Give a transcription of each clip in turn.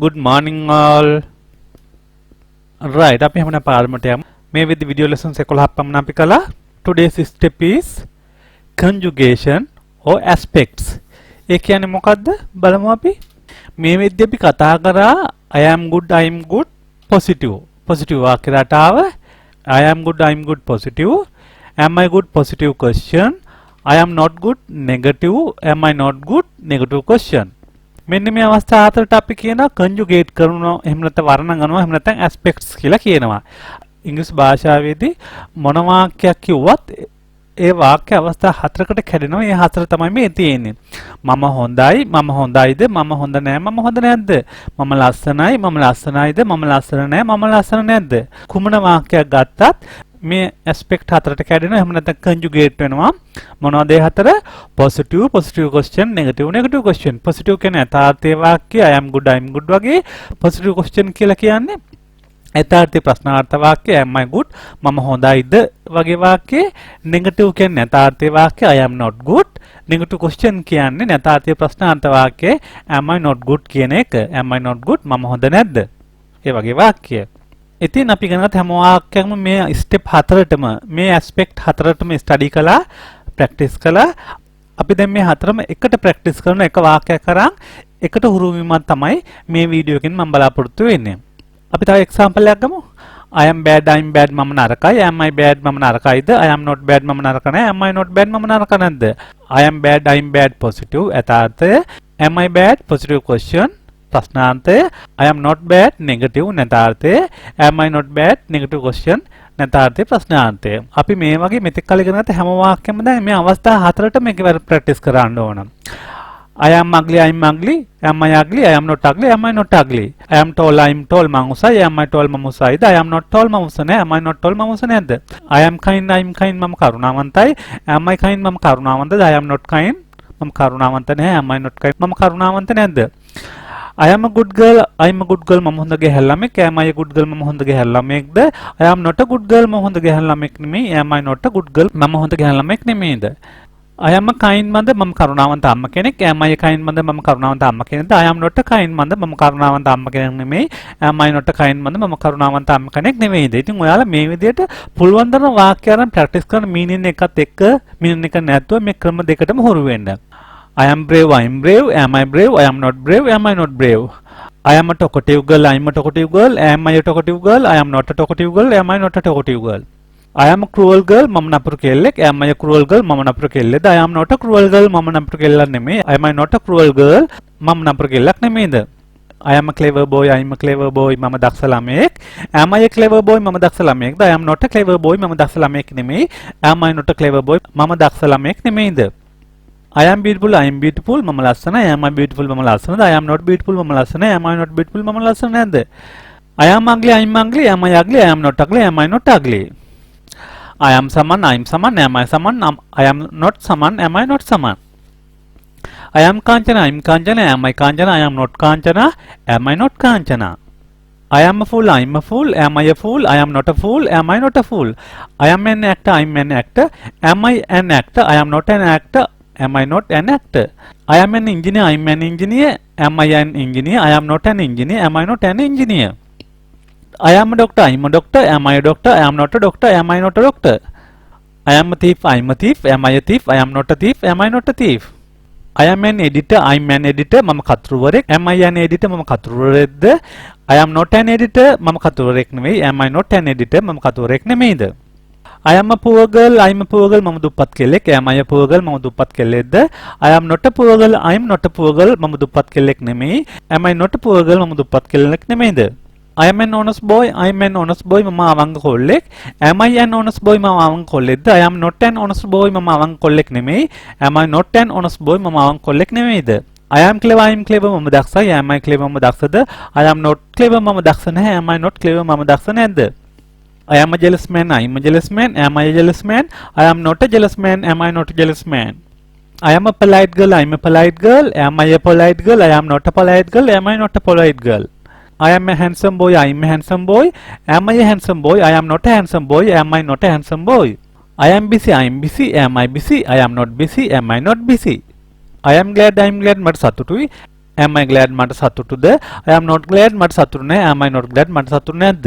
Good morning all. Right, අපි හැමෝම පාඩමට යමු. මේ විදිහේ video lessons 11ක් පමණ අපි කළා. Today's step is conjugation or aspects. ඒ කියන්නේ මොකද්ද? බලමු අපි. මේ විදිහේ අපි කතා කරා I am good, I am good, positive. Positive වාක්‍ය රටාව I am good, I am good, positive. Am I good, positive question. I am not good, negative. Am I not good, negative question. මෙන්න මේ අවස්ථා හතරට අපි කියනවා conjugate කරනවා එහෙම නැත්නම් වර්ණ ගන්නවා එහෙම නැත්නම් aspects කියලා කියනවා. ඉංග්‍රීසි භාෂාවේදී මොන වාක්‍යයක් කිව්වත් ඒ වාක්‍ය අවස්ථා හතරකට කැඩෙනවා. ඒ හතර තමයි මේ තියෙන්නේ. මම හොඳයි, මම හොඳයිද, මම හොඳ නෑ, මම හොඳ නැද්ද? මම ලස්සනයි, මම ලස්සනයිද, මම ලස්සන නෑ, මම ලස්සන නැද්ද? කුමන වාක්‍යයක් ගත්තත් මේ aspect හතරට කැඩෙනවා. එහෙම නැත්නම් conjugate වෙනවා. මොනවද ඒ හතර? positive, positive question, negative, negative question. positive කියන්නේ යථාර්ථයේ වාක්‍ය I am good, I am good වගේ. positive question කියලා කියන්නේ යථාර්ථයේ ප්‍රශ්නාර්ථ වාක්‍ය am I good, මම හොඳයිද වගේ වාක්‍ය. negative කියන්නේ යථාර්ථයේ වාක්‍ය I am not good. negative question කියන්නේ යථාර්ථයේ ප්‍රශ්නාර්ථ වාක්‍ය am I not good කියන එක. am I not good, මම හොඳ නැද්ද? ඒ වගේ වාක්‍ය. ඉතින් අපි ගණනත් හැම වාක්‍යයක්ම මේ ස්ටෙප් හතරටම මේ ඇස්පෙක්ට් හතරටම ස්ටඩි කළා, ප්‍රැක්ටිස් කළා. අපි දැන් මේ හතරම එකට ප්‍රැක්ටිස් කරන එක වාක්‍යයක් කරන් එකට හුරු වීමක් තමයි මේ වීඩියෝ එකෙන් මම බලාපොරොත්තු වෙන්නේ. අපි තව එක්සැම්පල් එකක් ගමු. I am bad, I am bad, මම නරකයි. Am I bad, මම නරකයිද? I am not bad, මම නරක නැහැ. Am I not bad, මම නරක නැද්ද? I am bad, I am bad, positive යථාර්ථය. Am I bad, positive question. ප්‍රශ්නාන්තය I am not bad, negative නැතාර්ථය. Am I not bad, negative question නැතාර්ථය ප්‍රශ්නාන්තය. අපි මේ වගේ මෙතෙක් කල් ඉගෙන ගත්ත හැම වාක්‍යෙම දැන් මේ අවස්ථා හතරට මේක ප්‍රැක්ටිස් කරන්න ඕන. I am ugly, I am ugly. Am I ugly, I am not ugly. Am I not ugly? I am tall, I am tall, මං උසයි. Am I tall, මම උසයිද? I am not tall, මම උස නැහැ. Am I not tall, මම උස නැද්ද? I am kind, I am kind, මම කරුණාවන්තයි. Am I kind, මම කරුණාවන්තද? I am not kind, මම කරුණාවන්ත නැහැ. Am I not kind, මම කරුණාවන්ත නැද්ද? I am a good girl, I am a good girl, මම හොඳ ගැහැල් ළමෙක්. Am I a good girl, මම හොඳ ගැහැල් ළමෙක්ද? I am not a good girl, මම හොඳ ගැහැල් ළමෙක් නෙමෙයි. Am I not a good girl, මම හොඳ ගැහැල් ළමෙක් නෙමෙයිද? I am a kind mother, මම කරුණාවන්ත අම්ම කෙනෙක්. Am I a kind mother, මම කරුණාවන්ත අම්ම කෙනෙක්ද? I am not a kind mother, මම කරුණාවන්ත අම්ම කෙනෙක් නෙමෙයි. Am I not a kind mother, මම කරුණාවන්ත අම්ම කෙනෙක් නෙමෙයිද? ඉතින් ඔයාලා මේ විදිහට පුළුවන් තරම් වාක්‍ය අරන් ප්‍රැක්ටිස් කරන මීනින් එකත් එක්ක මීනින් එක නැතුව මේ ක්‍රම දෙකටම හුරු වෙන්න. I am brave, I am brave. Am I brave, I am not brave. Am I not brave? I am a talkative girl, I am a talkative girl. Am I a talkative girl? I am not a talkative girl. Am I not a talkative girl? I am a cruel girl, මම නපුරු කෙල්ලෙක්. Am I a cruel girl? මම නපුරු කෙල්ලෙක්ද? I am not a cruel girl, මම නපුරු කෙල්ලක් නෙමෙයි. Am I not a cruel girl? මම නපුරු කෙල්ලක් නෙමෙයිද? I am a clever boy, I am a clever boy, මම දක්ෂ ළමයෙක්. Am I a clever boy, මම දක්ෂ ළමයෙක්ද? I am not a clever boy, මම දක්ෂ ළමයෙක් නෙමෙයි. Am I not a clever boy, මම දක්ෂ ළමයෙක් නෙමෙයිද? I am beautiful, I am beautiful, මම ලස්සනයි. Am I beautiful, මම ලස්සනද? I am not beautiful, මම ලස්සනයි. Am I not beautiful, මම ලස්සන නැද්ද? I am ugly, I am ugly. Am I ugly, I am not ugly. Am I not ugly? I am someone, I am someone. Am I someone? I am not someone. Am I not someone? I am Kanchana, I am Kanchana. Am I Kanchana? I am not Kanchana. Am I not Kanchana? I am a fool, I am a fool. Am I a fool? I am not a fool. Am I not a fool? I am an actor, I am an actor. Am I an actor? I am not an actor. Am I not an actor? I am an engineer, I am an engineer. Am I an engineer? I am not an engineer. Am I not an engineer? I am a doctor, I am a doctor. Am I a doctor? I am not a doctor. Am I not a doctor? I am a thief, I am a thief. Am I a thief? I am not a thief. Am I not a thief? I am an editor, I am an editor. මම කතුරුවරෙක්. Am I an editor? මම කතුරුවරෙක්ද? I am not an editor. මම කතුරුවරෙක් නෙමෙයි. Am I not an editor? මම කතුරුවරෙක් නෙමෙයිද? I am a poor girl, I am a poor girl, මම දුප්පත් කෙල්ලෙක්. Am I a poor girl, මම දුප්පත් කෙල්ලෙක්ද? I am not a poor girl, I am not a poor girl, මම දුප්පත් කෙල්ලෙක් නෙමෙයි. Am I not a poor girl, මම දුප්පත් කෙල්ලෙක් නෙමෙයිද? I am an honest boy, I am an honest boy, මම අවංක කොල්ලෙක්. Am I an honest boy, මම අවංක කොල්ලෙක්ද? I am not an honest boy, මම අවංක කොල්ලෙක් නෙමෙයි. Am I not an honest boy, මම අවංක කොල්ලෙක් නෙමෙයිද? I am clever, I am clever, මම දක්ෂයි. Am I clever, මම දක්ෂද? I am not clever, මම දක්ෂ නැහැ. Am I not clever, මම දක්ෂ නැද්ද? I am a jealous man, I am a jealous man. Am I a jealous man? I am not a jealous man. Am I not a jealous man? I am a polite girl, I am a polite girl. Am I a polite girl? I am not a polite girl. Am I not a polite girl? I am a handsome boy, I am a handsome boy. Am I a handsome boy? I am not a handsome boy. Am I not a handsome boy? I am busy, I am busy. Am I busy? I am not busy. Am I not busy? I am glad, I am glad. මට සතුටුයි. am I glad මට සතුටුද? I am not glad මට සතුටු නැහැ. am I not glad මට සතුටු නැද්ද?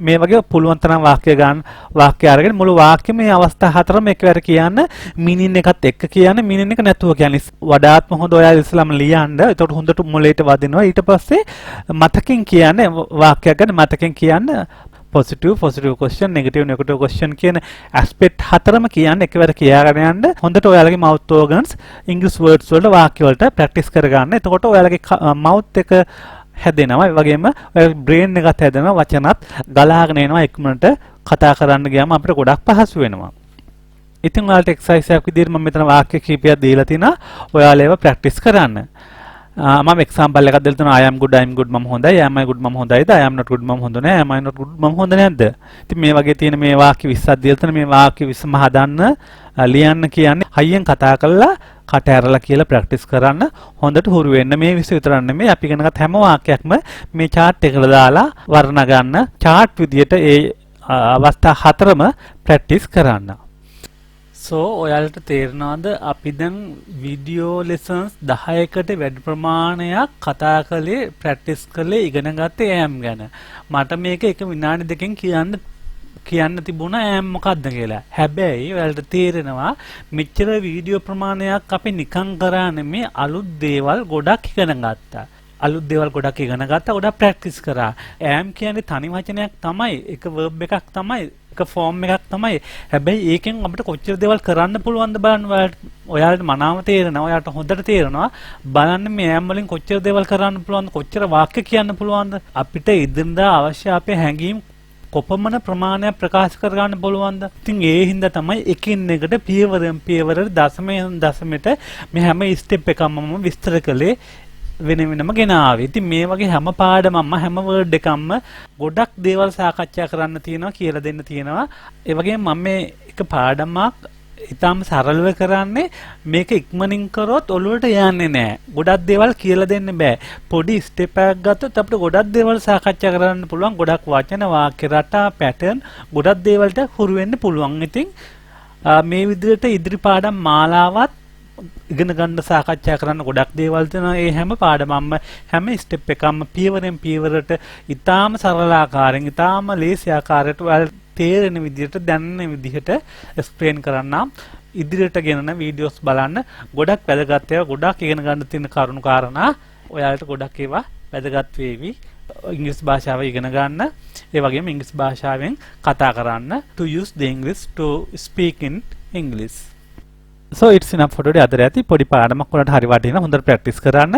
මේ වගේ පුළුවන් තරම් වාක්‍ය අරගෙන මුළු වාක්‍යෙම මේ අවස්ථා හතරම එකවර කියන්න, meaning එකත් එක්ක කියන්න, meaning එක නැතුව කියන්නේ. වඩාත්ම හොඳ ඔයාලා ඉස්සෙල්ලාම ලියන්න. එතකොට හොඳට මොලේට වදිනවා. ඊට පස්සේ මතකෙන් කියන්නේ වාක්‍යයක් ගන්න මතකෙන් කියන්න positive question, negative question කියන aspect හතරම කියන්න එකවර කියාගෙන යන්න. හොඳට ඔයාලගේ mouth organs English words වලට වාක්‍ය වලට practice කරගන්න. එතකොට ඔයාලගේ mouth එක හැදෙනවා. ඒ වගේම ඔයාලගේ brain එකත් හැදෙනවා. වචනත් ගලාගෙන එනවා. ඉක්මනට කතා කරන්න ගියාම අපිට ගොඩක් පහසු වෙනවා. ඉතින් ඔයාලට exercise එකක් විදිහට මම මෙතන වාක්‍ය කීපයක් දීලා තිනා. ඔයාලා ඒවා practice කරන්න. මම එක්සැම්පල් එකක් දෙන්න තියෙනවා. I am good මම හොඳයි. am I good මම හොඳයිද? I am not good මම හොඳ නැහැ. am I not good මම හොඳ නැද්ද? ඉතින් මේ වගේ තියෙන මේ වාක්‍ය 20ක් දීලා තියෙන මේ වාක්‍ය 20ම හදන්න ලියන්න කියන්නේ හයියෙන් කතා කරලා කට ඇරලා කියලා ප්‍රැක්ටිස් කරන්න හොඳට හුරු වෙන්න. මේ 20 විතරක් නෙමෙයි අපි ඉගෙනගත් හැම වාක්‍යයක්ම මේ chart එකට දාලා වර්ණ ගන්න chart විදියට ඒ අවස්ථා හතරම ප්‍රැක්ටිස් කරන්න. So ඔයාලට තේරෙනවද අපි දැන් වීඩියෝ lessons 10කට වැඩි ප්‍රමාණයක් කතා කළේ ප්‍රැක්ටිස් කළේ ඉගෙන ගත්තේ am ගැන. මට මේක එක විනාඩි දෙකකින් කියන්න තිබුණා am මොකක්ද කියලා. හැබැයි ඔයාලට තේරෙනවා මෙච්චර වීඩියෝ ප්‍රමාණයක් අපි නිකන් කරා නෙමේ අලුත් දේවල් ගොඩක් ඉගෙන ගත්තා. ගොඩක් ප්‍රැක්ටිස් කරා. am කියන්නේ තනි වචනයක් තමයි. එක verb එකක් තමයි. ෆෝම් එකක් තමයි. හැබැයි ඒකෙන් අපිට කොච්චර දේවල් කරන්න පුළුවන්ද බලන්න. ඔයාලට මනාව තේරෙනවා. ඔයාලට හොඳට තේරෙනවා. බලන්න මේ am වලින් කොච්චර දේවල් කරන්න පුළුවන්ද, කොච්චර වාක්‍ය කියන්න පුළුවන්ද. අපිට ඉදින්දා අවශ්‍ය අපේ හැඟීම් කොපමණ ප්‍රමාණයක් ප්‍රකාශ කර ගන්න පුළුවන්ද. ඉතින් ඒ හින්දා තමයි එකින් එකට පියවරෙන් පියවර දශමයෙන් දශමයට මේ හැම ස්ටෙප් එකක්ම මම විස්තර කළේ වෙනම ගෙනාවේ. ඉතින් මේ වගේ හැම පාඩමක්ම හැම වර්ඩ් එකක්ම ගොඩක් දේවල් සාකච්ඡා කරන්න තියෙනවා, කියලා දෙන්න තියෙනවා. ඒ වගේම මම මේ එක පාඩමක් ඉතාලම සරලව කරන්නේ මේක ඉක්මනින් කරොත් ඔළුවට යන්නේ නැහැ. ගොඩක් දේවල් කියලා දෙන්න බෑ. පොඩි ස්ටෙප් එකක් ගත්තොත් අපිට ගොඩක් දේවල් සාකච්ඡා කරන්න පුළුවන්. ගොඩක් වචන, වාක්‍ය රටා, පැටර්න් ගොඩක් දේවල්ට හුරු වෙන්න පුළුවන්. ඉතින් මේ විදිහට ඉදිරි පාඩම් මාලාවත් ඉගෙන ගන්න සාකච්ඡා කරන්න ගොඩක් දේවල් තියෙනවා. ඒ හැම පාඩමක්ම හැම ස්ටෙප් එකක්ම පියවරෙන් පියවරට ඉතාලම සරල ආකාරයෙන් ඉතාලම ලේසි ආකාරයට ඔයාලට තේරෙන විදිහට දැනෙන විදිහට එක්ස්ප්ලেইন කරන්නම්. ඉදිරියට ගෙනන වීඩියෝස් බලන්න. ගොඩක් වැදගත් ඒවා, ගොඩක් ඉගෙන ගන්න තියෙන කරුණු කාරණා ඔයාලට ගොඩක් ඒවා වැදගත් වේවි. ඉංග්‍රීසි භාෂාව ඉගෙන ගන්න. ඒ වගේම ඉංග්‍රීසි භාෂාවෙන් කතා කරන්න. To use the English to speak in English. So it's enough for today. අද රැති පොඩි පාඩමක් වලට හරි වටිනා හොඳට ප්‍රැක්ටිස් කරන්න.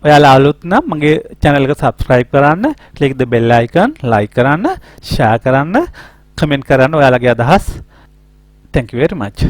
ඔයාලා අලුත් නම් මගේ channel එක subscribe කරන්න, click the bell icon, like කරන්න, share කරන්න, comment කරන්න ඔයාලගේ අදහස්. Thank you very much.